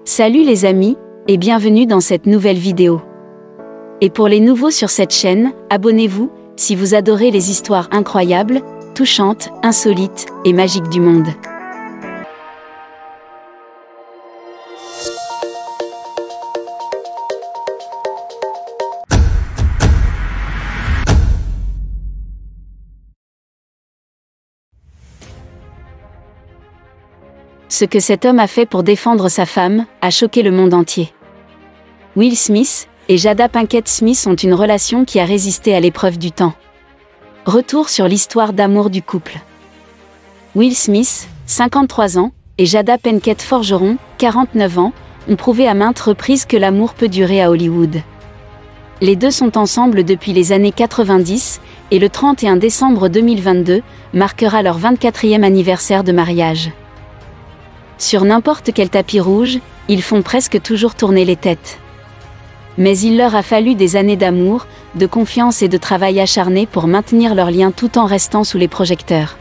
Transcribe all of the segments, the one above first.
Salut les amis, et bienvenue dans cette nouvelle vidéo. Et pour les nouveaux sur cette chaîne, abonnez-vous, si vous adorez les histoires incroyables, touchantes, insolites et magiques du monde. Ce que cet homme a fait pour défendre sa femme a choqué le monde entier. Will Smith et Jada Pinkett Smith ont une relation qui a résisté à l'épreuve du temps. Retour sur l'histoire d'amour du couple. Will Smith, 53 ans, et Jada Pinkett Forgeron, 49 ans, ont prouvé à maintes reprises que l'amour peut durer à Hollywood. Les deux sont ensemble depuis les années 90, et le 31 décembre 2022 marquera leur 24e anniversaire de mariage. Sur n'importe quel tapis rouge, ils font presque toujours tourner les têtes. Mais il leur a fallu des années d'amour, de confiance et de travail acharné pour maintenir leur lien tout en restant sous les projecteurs.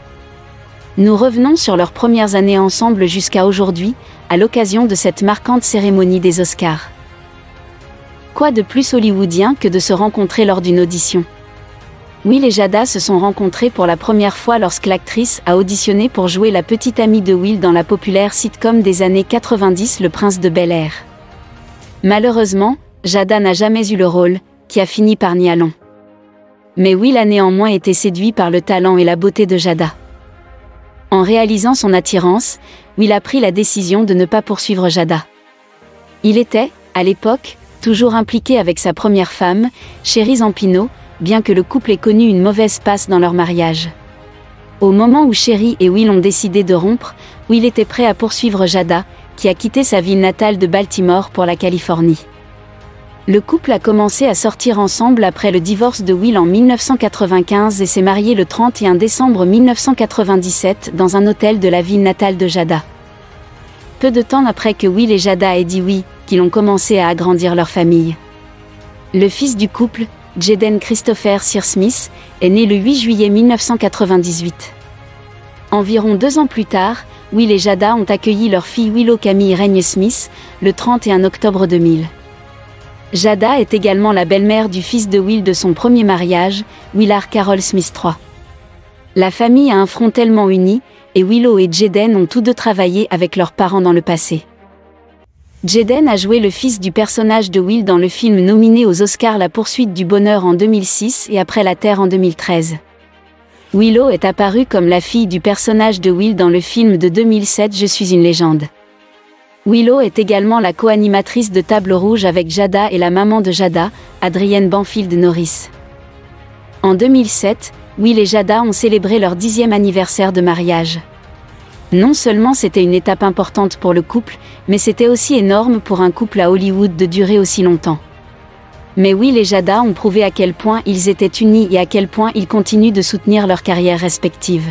Nous revenons sur leurs premières années ensemble jusqu'à aujourd'hui, à l'occasion de cette marquante cérémonie des Oscars. Quoi de plus hollywoodien que de se rencontrer lors d'une audition ? Will et Jada se sont rencontrés pour la première fois lorsque l'actrice a auditionné pour jouer la petite amie de Will dans la populaire sitcom des années 90 Le Prince de Bel-Air. Malheureusement, Jada n'a jamais eu le rôle, qui a fini par nier long. Mais Will a néanmoins été séduit par le talent et la beauté de Jada. En réalisant son attirance, Will a pris la décision de ne pas poursuivre Jada. Il était, à l'époque, toujours impliqué avec sa première femme, Sherry Zampino, bien que le couple ait connu une mauvaise passe dans leur mariage. Au moment où Sherry et Will ont décidé de rompre, Will était prêt à poursuivre Jada, qui a quitté sa ville natale de Baltimore pour la Californie. Le couple a commencé à sortir ensemble après le divorce de Will en 1995 et s'est marié le 31 décembre 1997 dans un hôtel de la ville natale de Jada. Peu de temps après que Will et Jada aient dit oui, qu'ils ont commencé à agrandir leur famille. Le fils du couple, Jaden Christopher Sear Smith, est né le 8 juillet 1998. Environ 2 ans plus tard, Will et Jada ont accueilli leur fille Willow Camille Rainey Smith, le 31 octobre 2000. Jada est également la belle-mère du fils de Will de son premier mariage, Willard Carroll Smith III. La famille a un front tellement uni, et Willow et Jaden ont tous deux travaillé avec leurs parents dans le passé. Jaden a joué le fils du personnage de Will dans le film nominé aux Oscars La Poursuite du Bonheur en 2006 et Après la Terre en 2013. Willow est apparue comme la fille du personnage de Will dans le film de 2007 Je suis une légende. Willow est également la co-animatrice de Table Rouge avec Jada et la maman de Jada, Adrienne Banfield Norris. En 2007, Will et Jada ont célébré leur 10e anniversaire de mariage. Non seulement c'était une étape importante pour le couple, mais c'était aussi énorme pour un couple à Hollywood de durer aussi longtemps. Mais Will et Jada ont prouvé à quel point ils étaient unis et à quel point ils continuent de soutenir leurs carrières respectives.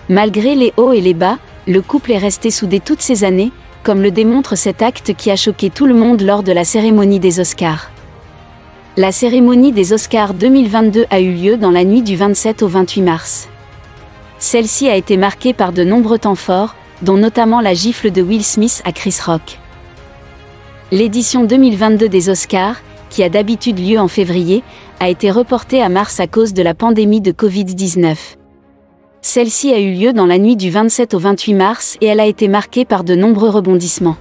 Malgré les hauts et les bas, le couple est resté soudé toutes ces années, comme le démontre cet acte qui a choqué tout le monde lors de la cérémonie des Oscars. La cérémonie des Oscars 2022 a eu lieu dans la nuit du 27 au 28 mars. Celle-ci a été marquée par de nombreux temps forts, dont notamment la gifle de Will Smith à Chris Rock. L'édition 2022 des Oscars, qui a d'habitude lieu en février, a été reportée à mars à cause de la pandémie de Covid-19. Celle-ci a eu lieu dans la nuit du 27 au 28 mars et elle a été marquée par de nombreux rebondissements.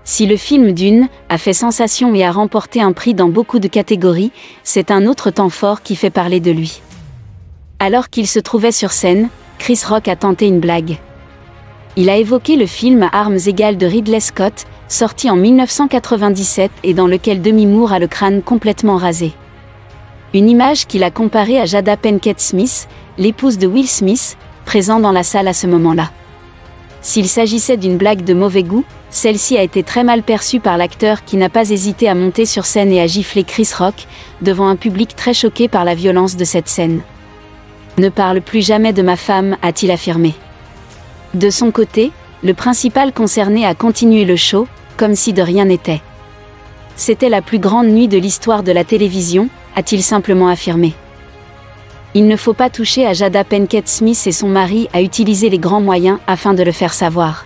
Si le film Dune a fait sensation et a remporté un prix dans beaucoup de catégories, c'est un autre temps fort qui fait parler de lui. Alors qu'il se trouvait sur scène, Chris Rock a tenté une blague. Il a évoqué le film Armes égales de Ridley Scott, sorti en 1997 et dans lequel Demi Moore a le crâne complètement rasé. Une image qu'il a comparée à Jada Pinkett Smith, l'épouse de Will Smith, présent dans la salle à ce moment-là. S'il s'agissait d'une blague de mauvais goût, celle-ci a été très mal perçue par l'acteur qui n'a pas hésité à monter sur scène et à gifler Chris Rock, devant un public très choqué par la violence de cette scène. « Ne parle plus jamais de ma femme », a-t-il affirmé. De son côté, le principal concerné a continué le show, comme si de rien n'était. « C'était la plus grande nuit de l'histoire de la télévision », a-t-il simplement affirmé. Il ne faut pas toucher à Jada Pinkett Smith et son mari a utilisé les grands moyens afin de le faire savoir.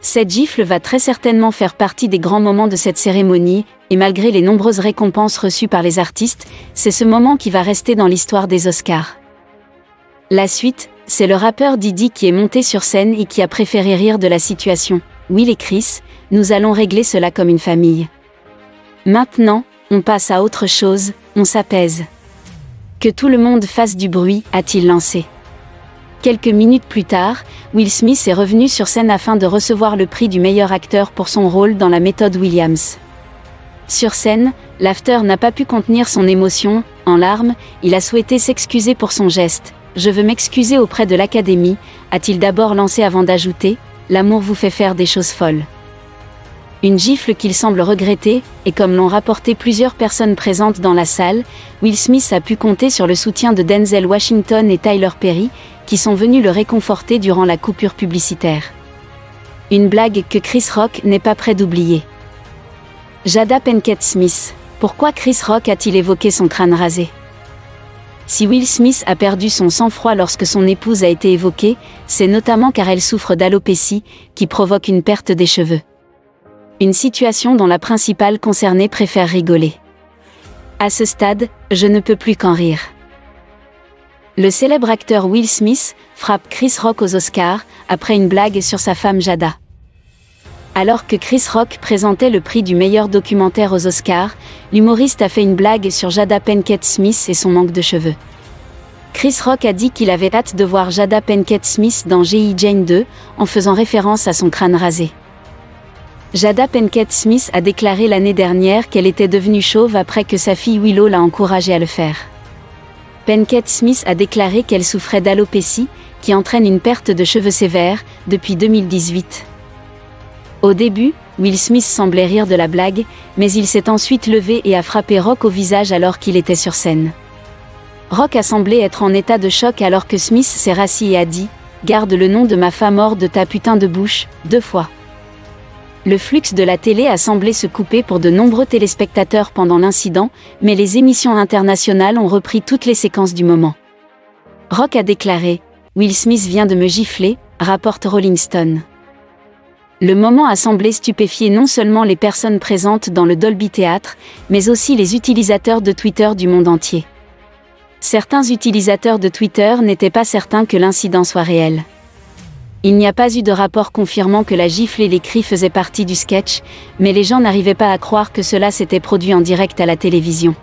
Cette gifle va très certainement faire partie des grands moments de cette cérémonie, et malgré les nombreuses récompenses reçues par les artistes, c'est ce moment qui va rester dans l'histoire des Oscars. La suite, c'est le rappeur Diddy qui est monté sur scène et qui a préféré rire de la situation. Will et Chris, nous allons régler cela comme une famille. Maintenant, on passe à autre chose, on s'apaise. Que tout le monde fasse du bruit, a-t-il lancé. Quelques minutes plus tard, Will Smith est revenu sur scène afin de recevoir le prix du meilleur acteur pour son rôle dans La Méthode Williams. Sur scène, l'acteur n'a pas pu contenir son émotion, en larmes, il a souhaité s'excuser pour son geste. « Je veux m'excuser auprès de l'Académie », a-t-il d'abord lancé avant d'ajouter « L'amour vous fait faire des choses folles ». Une gifle qu'il semble regretter, et comme l'ont rapporté plusieurs personnes présentes dans la salle, Will Smith a pu compter sur le soutien de Denzel Washington et Tyler Perry, qui sont venus le réconforter durant la coupure publicitaire. Une blague que Chris Rock n'est pas prêt d'oublier. Jada Pinkett Smith. Pourquoi Chris Rock a-t-il évoqué son crâne rasé? Si Will Smith a perdu son sang-froid lorsque son épouse a été évoquée, c'est notamment car elle souffre d'alopécie, qui provoque une perte des cheveux. Une situation dont la principale concernée préfère rigoler. À ce stade, je ne peux plus qu'en rire. Le célèbre acteur Will Smith frappe Chris Rock aux Oscars, après une blague sur sa femme Jada. Alors que Chris Rock présentait le prix du meilleur documentaire aux Oscars, l'humoriste a fait une blague sur Jada Pinkett Smith et son manque de cheveux. Chris Rock a dit qu'il avait hâte de voir Jada Pinkett Smith dans G.I. Jane 2, en faisant référence à son crâne rasé. Jada Pinkett Smith a déclaré l'année dernière qu'elle était devenue chauve après que sa fille Willow l'a encouragée à le faire. Pinkett Smith a déclaré qu'elle souffrait d'alopécie, qui entraîne une perte de cheveux sévère, depuis 2018. Au début, Will Smith semblait rire de la blague, mais il s'est ensuite levé et a frappé Rock au visage alors qu'il était sur scène. Rock a semblé être en état de choc alors que Smith s'est rassis et a dit « Garde le nom de ma femme hors de ta putain de bouche, 2 fois ». Le flux de la télé a semblé se couper pour de nombreux téléspectateurs pendant l'incident, mais les émissions internationales ont repris toutes les séquences du moment. Rock a déclaré « Will Smith vient de me gifler », rapporte Rolling Stone. Le moment a semblé stupéfier non seulement les personnes présentes dans le Dolby Theatre, mais aussi les utilisateurs de Twitter du monde entier. Certains utilisateurs de Twitter n'étaient pas certains que l'incident soit réel. Il n'y a pas eu de rapport confirmant que la gifle et les cris faisaient partie du sketch, mais les gens n'arrivaient pas à croire que cela s'était produit en direct à la télévision.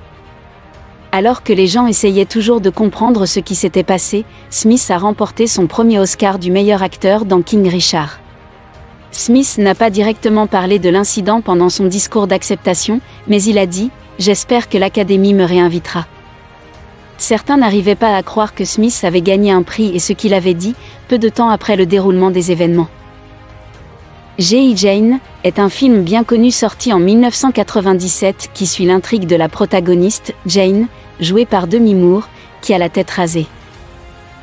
Alors que les gens essayaient toujours de comprendre ce qui s'était passé, Smith a remporté son premier Oscar du meilleur acteur dans King Richard. Smith n'a pas directement parlé de l'incident pendant son discours d'acceptation, mais il a dit « J'espère que l'Académie me réinvitera ». Certains n'arrivaient pas à croire que Smith avait gagné un prix et ce qu'il avait dit, peu de temps après le déroulement des événements. G.I. Jane est un film bien connu sorti en 1997 qui suit l'intrigue de la protagoniste, Jane, jouée par Demi Moore, qui a la tête rasée.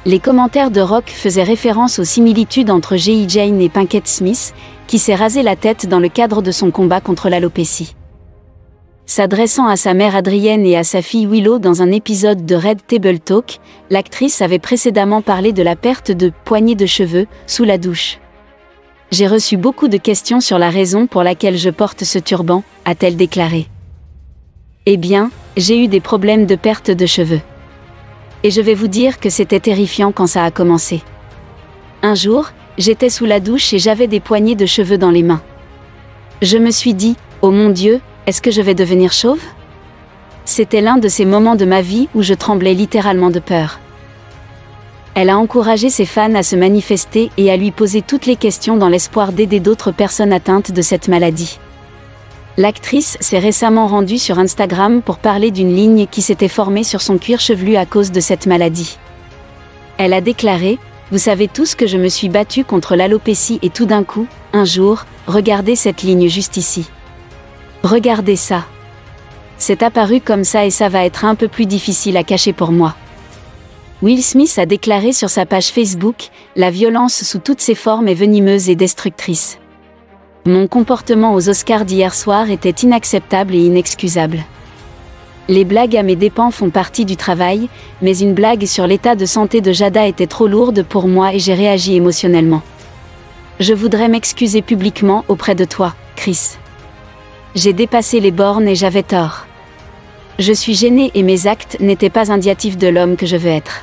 Les commentaires de Rock faisaient référence aux similitudes entre G.I. Jane et Pinkett Smith, qui s'est rasé la tête dans le cadre de son combat contre l'alopécie. S'adressant à sa mère Adrienne et à sa fille Willow dans un épisode de Red Table Talk, l'actrice avait précédemment parlé de la perte de « poignées de cheveux » sous la douche. « J'ai reçu beaucoup de questions sur la raison pour laquelle je porte ce turban », a-t-elle déclaré. « Eh bien, j'ai eu des problèmes de perte de cheveux. Et je vais vous dire que c'était terrifiant quand ça a commencé. Un jour, j'étais sous la douche et j'avais des poignées de cheveux dans les mains. Je me suis dit, oh mon Dieu, est-ce que je vais devenir chauve? C'était l'un de ces moments de ma vie où je tremblais littéralement de peur. Elle a encouragé ses fans à se manifester et à lui poser toutes les questions dans l'espoir d'aider d'autres personnes atteintes de cette maladie. L'actrice s'est récemment rendue sur Instagram pour parler d'une ligne qui s'était formée sur son cuir chevelu à cause de cette maladie. Elle a déclaré « Vous savez tous que je me suis battue contre l'alopécie et tout d'un coup, un jour, regardez cette ligne juste ici. Regardez ça. C'est apparu comme ça et ça va être un peu plus difficile à cacher pour moi. » Will Smith a déclaré sur sa page Facebook « La violence sous toutes ses formes est venimeuse et destructrice. Mon comportement aux Oscars d'hier soir était inacceptable et inexcusable. Les blagues à mes dépens font partie du travail, mais une blague sur l'état de santé de Jada était trop lourde pour moi et j'ai réagi émotionnellement. Je voudrais m'excuser publiquement auprès de toi, Chris. J'ai dépassé les bornes et j'avais tort. Je suis gênée et mes actes n'étaient pas indicatifs de l'homme que je veux être.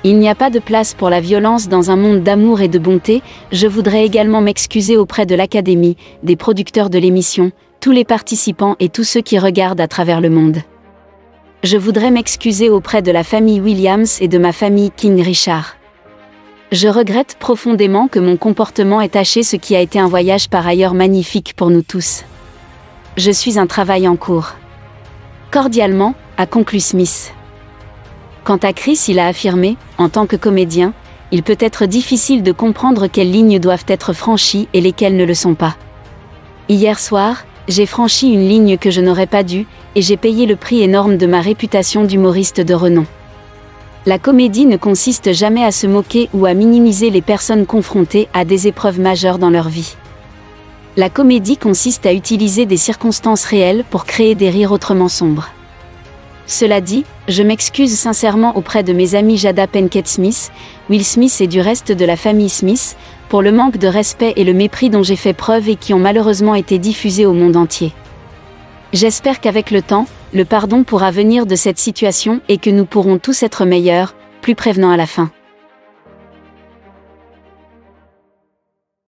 Il n'y a pas de place pour la violence dans un monde d'amour et de bonté. Je voudrais également m'excuser auprès de l'Académie, des producteurs de l'émission, tous les participants et tous ceux qui regardent à travers le monde. Je voudrais m'excuser auprès de la famille Williams et de ma famille King Richard. Je regrette profondément que mon comportement ait taché ce qui a été un voyage par ailleurs magnifique pour nous tous. Je suis un travail en cours. Cordialement, a conclu Smith. Quant à Chris, il a affirmé, en tant que comédien, il peut être difficile de comprendre quelles lignes doivent être franchies et lesquelles ne le sont pas. Hier soir, j'ai franchi une ligne que je n'aurais pas dû, et j'ai payé le prix énorme de ma réputation d'humoriste de renom. La comédie ne consiste jamais à se moquer ou à minimiser les personnes confrontées à des épreuves majeures dans leur vie. La comédie consiste à utiliser des circonstances réelles pour créer des rires autrement sombres. Cela dit, je m'excuse sincèrement auprès de mes amis Jada Pinkett Smith, Will Smith et du reste de la famille Smith, pour le manque de respect et le mépris dont j'ai fait preuve et qui ont malheureusement été diffusés au monde entier. J'espère qu'avec le temps, le pardon pourra venir de cette situation et que nous pourrons tous être meilleurs, plus prévenants à la fin.